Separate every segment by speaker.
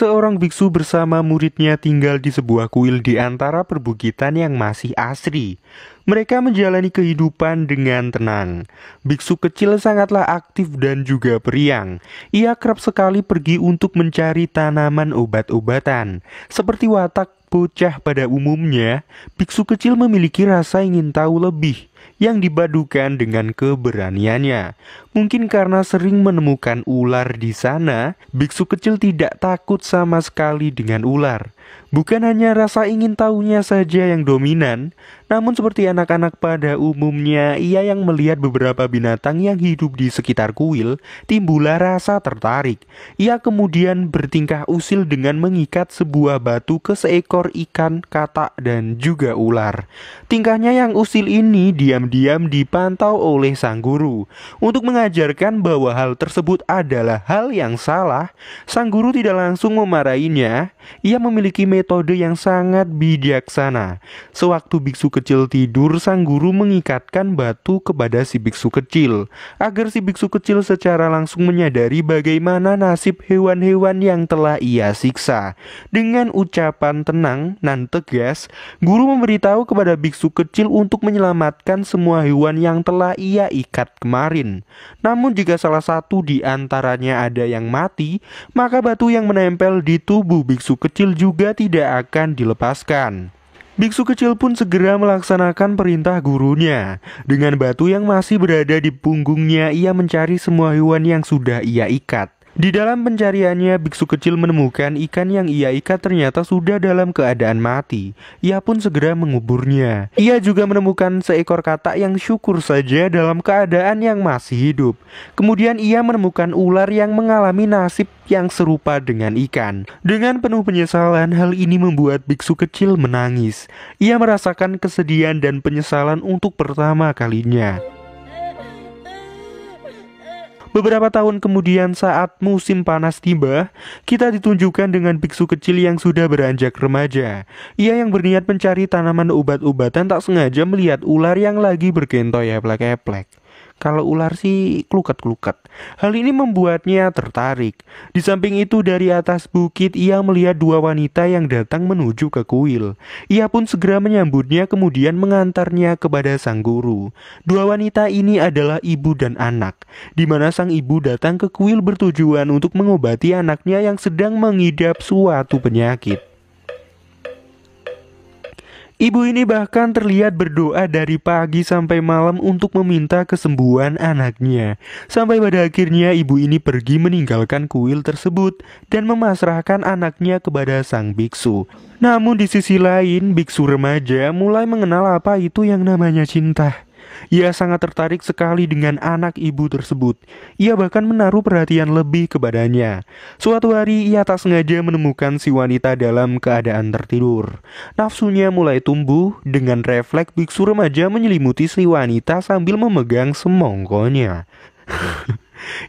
Speaker 1: Seorang biksu bersama muridnya tinggal di sebuah kuil di antara perbukitan yang masih asri. Mereka menjalani kehidupan dengan tenang. Biksu kecil sangatlah aktif dan juga periang. Ia kerap sekali pergi untuk mencari tanaman obat-obatan. Seperti watak bocah pada umumnya, biksu kecil memiliki rasa ingin tahu lebih yang dipadukan dengan keberaniannya. Mungkin karena sering menemukan ular di sana, biksu kecil tidak takut sama sekali dengan ular. Bukan hanya rasa ingin tahunya saja yang dominan, namun seperti anak-anak pada umumnya, ia yang melihat beberapa binatang yang hidup di sekitar kuil, timbullah rasa tertarik. Ia kemudian bertingkah usil dengan mengikat sebuah batu ke seekor ikan, katak, dan juga ular. Tingkahnya yang usil ini diam-diam dipantau oleh sang guru. Untuk mengajarkan bahwa hal tersebut adalah hal yang salah, sang guru tidak langsung memarahinya. Ia memiliki metode yang sangat bijaksana. Sewaktu biksu kecil tidur, sang guru mengikatkan batu kepada si biksu kecil, agar si biksu kecil secara langsung menyadari bagaimana nasib hewan-hewan yang telah ia siksa. Dengan ucapan tenang dan tegas, guru memberitahu kepada biksu kecil untuk menyelamatkan semua hewan yang telah ia ikat kemarin. Namun jika salah satu di antaranya ada yang mati, maka batu yang menempel di tubuh biksu kecil juga tidak akan dilepaskan. Biksu kecil pun segera melaksanakan perintah gurunya. Dengan batu yang masih berada di punggungnya, ia mencari semua hewan yang sudah ia ikat. Di dalam pencariannya, biksu kecil menemukan ikan yang ia ikat ternyata sudah dalam keadaan mati. Ia pun segera menguburnya. Ia juga menemukan seekor katak yang syukur saja dalam keadaan yang masih hidup. Kemudian ia menemukan ular yang mengalami nasib yang serupa dengan ikan. Dengan penuh penyesalan, hal ini membuat biksu kecil menangis. Ia merasakan kesedihan dan penyesalan untuk pertama kalinya. Beberapa tahun kemudian saat musim panas tiba, kita ditunjukkan dengan biksu kecil yang sudah beranjak remaja. Ia yang berniat mencari tanaman obat-obatan tak sengaja melihat ular yang lagi bergentoy eplek-eplek. Kalau ular sih kluket-kluket. Hal ini membuatnya tertarik. Di samping itu dari atas bukit ia melihat dua wanita yang datang menuju ke kuil. Ia pun segera menyambutnya kemudian mengantarnya kepada sang guru. Dua wanita ini adalah ibu dan anak, di mana sang ibu datang ke kuil bertujuan untuk mengobati anaknya yang sedang mengidap suatu penyakit. Ibu ini bahkan terlihat berdoa dari pagi sampai malam untuk meminta kesembuhan anaknya. Sampai pada akhirnya ibu ini pergi meninggalkan kuil tersebut dan memasrahkan anaknya kepada sang biksu. Namun di sisi lain, biksu remaja mulai mengenal apa itu yang namanya cinta. Ia sangat tertarik sekali dengan anak ibu tersebut. Ia bahkan menaruh perhatian lebih kepadanya. Suatu hari ia tak sengaja menemukan si wanita dalam keadaan tertidur. Nafsunya mulai tumbuh. Dengan refleks biksu remaja menyelimuti si wanita sambil memegang semongkonya.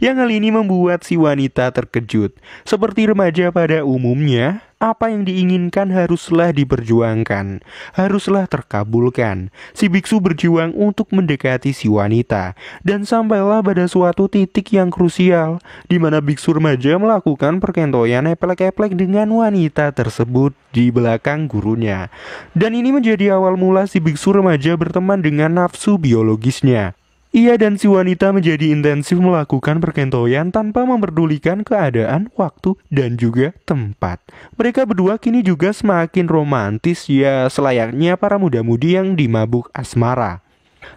Speaker 1: Yang hal ini membuat si wanita terkejut. Seperti remaja pada umumnya, apa yang diinginkan haruslah diperjuangkan, haruslah terkabulkan. Si biksu berjuang untuk mendekati si wanita, dan sampailah pada suatu titik yang krusial, di mana biksu remaja melakukan perkentoyan eplek-eplek dengan wanita tersebut di belakang gurunya. Dan ini menjadi awal mula si biksu remaja berteman dengan nafsu biologisnya. Ia dan si wanita menjadi intensif melakukan perkentoyan tanpa memperdulikan keadaan, waktu, dan juga tempat. Mereka berdua kini juga semakin romantis, ya selayaknya para muda-mudi yang dimabuk asmara.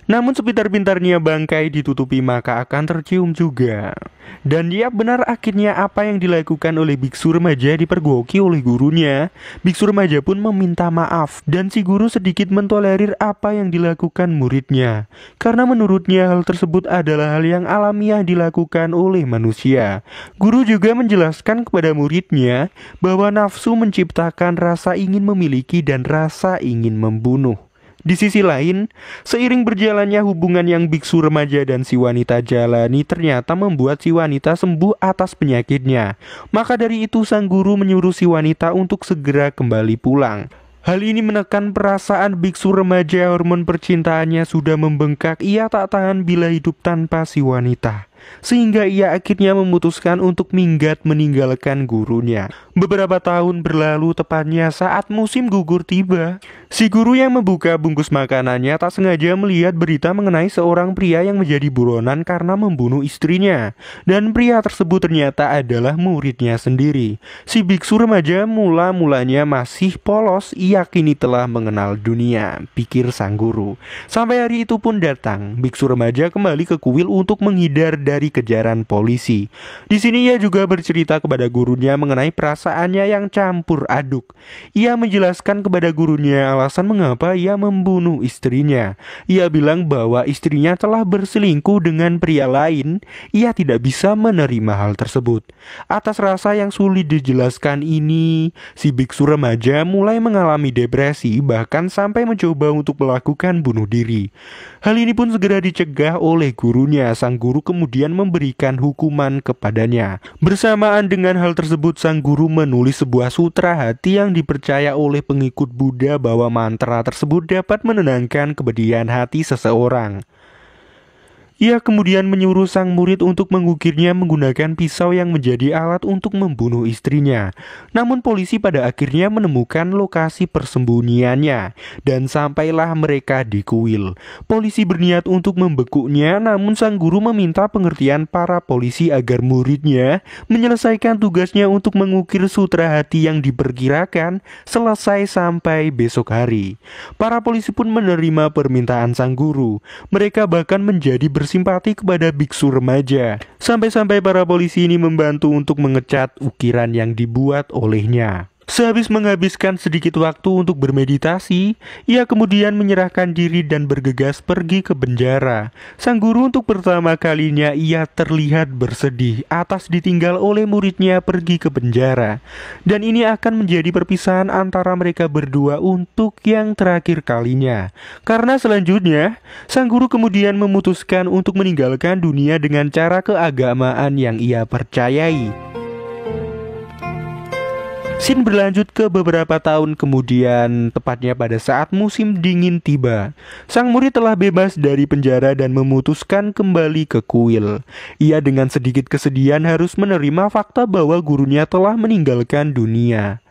Speaker 1: Namun sepintar-pintarnya bangkai ditutupi maka akan tercium juga. Dan ya benar, akhirnya apa yang dilakukan oleh biksu remaja dipergoki oleh gurunya. Biksu remaja pun meminta maaf dan si guru sedikit mentolerir apa yang dilakukan muridnya. Karena menurutnya hal tersebut adalah hal yang alamiah dilakukan oleh manusia. Guru juga menjelaskan kepada muridnya bahwa nafsu menciptakan rasa ingin memiliki dan rasa ingin membunuh. Di sisi lain, seiring berjalannya hubungan yang biksu remaja dan si wanita jalani ternyata membuat si wanita sembuh atas penyakitnya. Maka dari itu sang guru menyuruh si wanita untuk segera kembali pulang. Hal ini menekan perasaan biksu remaja. Hormon percintaannya sudah membengkak. Ia tak tahan bila hidup tanpa si wanita. sehingga ia akhirnya memutuskan untuk minggat meninggalkan gurunya. Beberapa tahun berlalu, tepatnya saat musim gugur tiba. Si guru yang membuka bungkus makanannya tak sengaja melihat berita mengenai seorang pria yang menjadi buronan karena membunuh istrinya. Dan pria tersebut ternyata adalah muridnya sendiri. Si biksu remaja mula-mulanya masih polos, ia kini telah mengenal dunia, pikir sang guru. Sampai hari itu pun datang, biksu remaja kembali ke kuil untuk menghindar dari kejaran polisi. Di sini ia juga bercerita kepada gurunya mengenai perasaannya yang campur aduk. Ia menjelaskan kepada gurunya alasan mengapa ia membunuh istrinya. Ia bilang bahwa istrinya telah berselingkuh dengan pria lain. Ia tidak bisa menerima hal tersebut. Atas rasa yang sulit dijelaskan ini, si biksu remaja mulai mengalami depresi, bahkan sampai mencoba untuk melakukan bunuh diri. Hal ini pun segera dicegah oleh gurunya. Sang guru kemudian memberikan hukuman kepadanya. Bersamaan dengan hal tersebut, sang guru menulis sebuah sutra hati yang dipercaya oleh pengikut Buddha bahwa mantra tersebut dapat menenangkan kepedihan hati seseorang. Ia kemudian menyuruh sang murid untuk mengukirnya menggunakan pisau yang menjadi alat untuk membunuh istrinya. Namun polisi pada akhirnya menemukan lokasi persembunyiannya dan sampailah mereka di kuil. Polisi berniat untuk membekuknya, namun sang guru meminta pengertian para polisi agar muridnya menyelesaikan tugasnya untuk mengukir sutra hati yang diperkirakan selesai sampai besok hari. Para polisi pun menerima permintaan sang guru. Mereka bahkan menjadi bersimpati kepada biksu remaja. Sampai-sampai para polisi ini membantu untuk mengecat ukiran yang dibuat olehnya. Sehabis menghabiskan sedikit waktu untuk bermeditasi, ia kemudian menyerahkan diri dan bergegas pergi ke penjara. Sang guru untuk pertama kalinya ia terlihat bersedih atas ditinggal oleh muridnya pergi ke penjara. Dan ini akan menjadi perpisahan antara mereka berdua untuk yang terakhir kalinya. Karena selanjutnya, sang guru kemudian memutuskan untuk meninggalkan dunia dengan cara keagamaan yang ia percayai. Scene berlanjut ke beberapa tahun kemudian, tepatnya pada saat musim dingin tiba. Sang murid telah bebas dari penjara dan memutuskan kembali ke kuil. Ia dengan sedikit kesedihan harus menerima fakta bahwa gurunya telah meninggalkan dunia.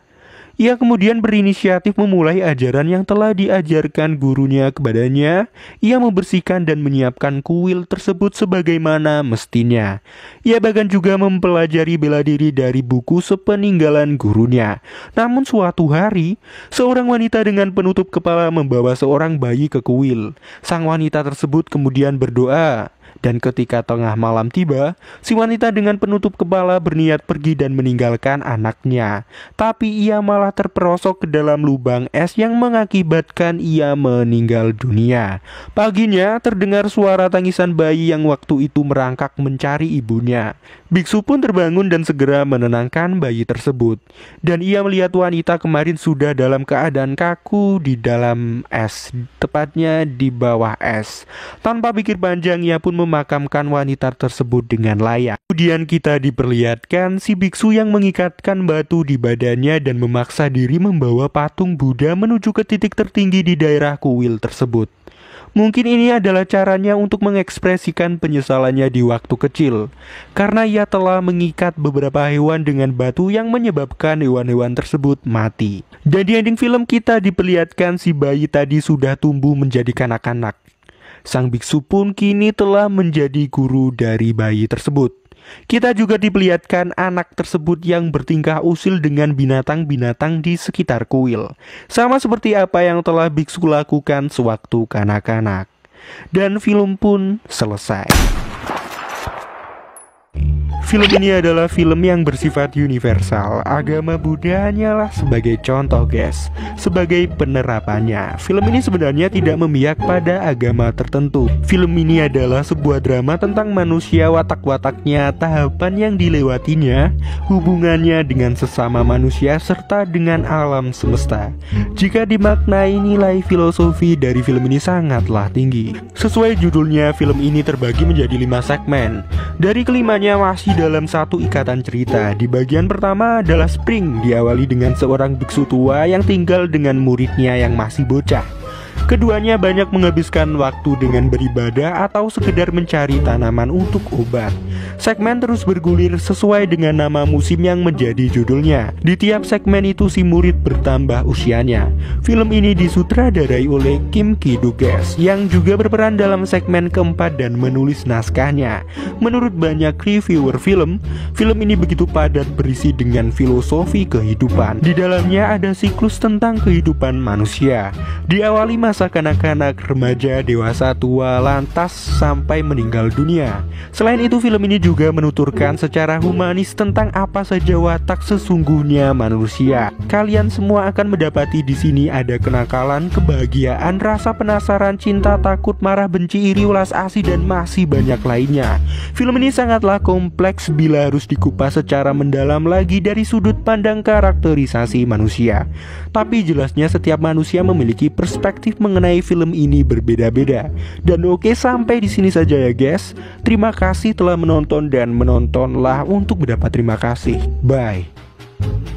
Speaker 1: Ia kemudian berinisiatif memulai ajaran yang telah diajarkan gurunya kepadanya. Ia membersihkan dan menyiapkan kuil tersebut sebagaimana mestinya. Ia bahkan juga mempelajari bela diri dari buku sepeninggalan gurunya. Namun suatu hari, seorang wanita dengan penutup kepala membawa seorang bayi ke kuil. Sang wanita tersebut kemudian berdoa. Dan ketika tengah malam tiba, si wanita dengan penutup kepala berniat pergi dan meninggalkan anaknya. Tapi ia malah terperosok ke dalam lubang es yang mengakibatkan ia meninggal dunia. Paginya terdengar suara tangisan bayi yang waktu itu merangkak mencari ibunya. Biksu pun terbangun dan segera menenangkan bayi tersebut. Dan ia melihat wanita kemarin sudah dalam keadaan kaku di dalam es, tepatnya di bawah es. Tanpa pikir panjang, ia pun memakamkan wanita tersebut dengan layak. Kemudian kita diperlihatkan si biksu yang mengikatkan batu di badannya dan memaksa diri membawa patung Buddha menuju ke titik tertinggi di daerah kuil tersebut. Mungkin ini adalah caranya untuk mengekspresikan penyesalannya di waktu kecil, karena ia telah mengikat beberapa hewan dengan batu yang menyebabkan hewan-hewan tersebut mati. Dan di ending film kita diperlihatkan si bayi tadi sudah tumbuh menjadi kanak-kanak. Sang biksu pun kini telah menjadi guru dari bayi tersebut. Kita juga diperlihatkan anak tersebut yang bertingkah usil dengan binatang-binatang di sekitar kuil, sama seperti apa yang telah biksu lakukan sewaktu kanak-kanak. Dan film pun selesai. Film ini adalah film yang bersifat universal. Agama Buddha hanyalah sebagai contoh guys, sebagai penerapannya. Film ini sebenarnya tidak memihak pada agama tertentu. Film ini adalah sebuah drama tentang manusia, watak-wataknya, tahapan yang dilewatinya, hubungannya dengan sesama manusia, serta dengan alam semesta. Jika dimaknai, nilai filosofi dari film ini sangatlah tinggi. Sesuai judulnya, film ini terbagi menjadi 5 segmen. Dari kelimanya masih dalam satu ikatan cerita. Di bagian pertama adalah Spring, diawali dengan seorang biksu tua yang tinggal dengan muridnya yang masih bocah. Keduanya banyak menghabiskan waktu dengan beribadah atau sekedar mencari tanaman untuk obat. Segmen terus bergulir sesuai dengan nama musim yang menjadi judulnya. Di tiap segmen itu si murid bertambah usianya. Film ini disutradarai oleh Kim Ki-duk yang juga berperan dalam segmen keempat dan menulis naskahnya. Menurut banyak reviewer film ini begitu padat berisi dengan filosofi kehidupan. Di dalamnya ada siklus tentang kehidupan manusia. Diawali masa kanak-kanak, remaja, dewasa, tua, lantas sampai meninggal dunia. Selain itu, film ini juga menuturkan secara humanis tentang apa saja watak sesungguhnya manusia. Kalian semua akan mendapati di sini ada kenakalan, kebahagiaan, rasa penasaran, cinta, takut, marah, benci, iri, ulas asih, dan masih banyak lainnya. Film ini sangatlah kompleks bila harus dikupas secara mendalam lagi dari sudut pandang karakterisasi manusia. Tapi jelasnya setiap manusia memiliki perspektif mengenai film ini berbeda-beda. Dan oke, sampai di sini saja ya guys. Terima kasih telah menonton dan menontonlah untuk mendapat terima kasih. Bye.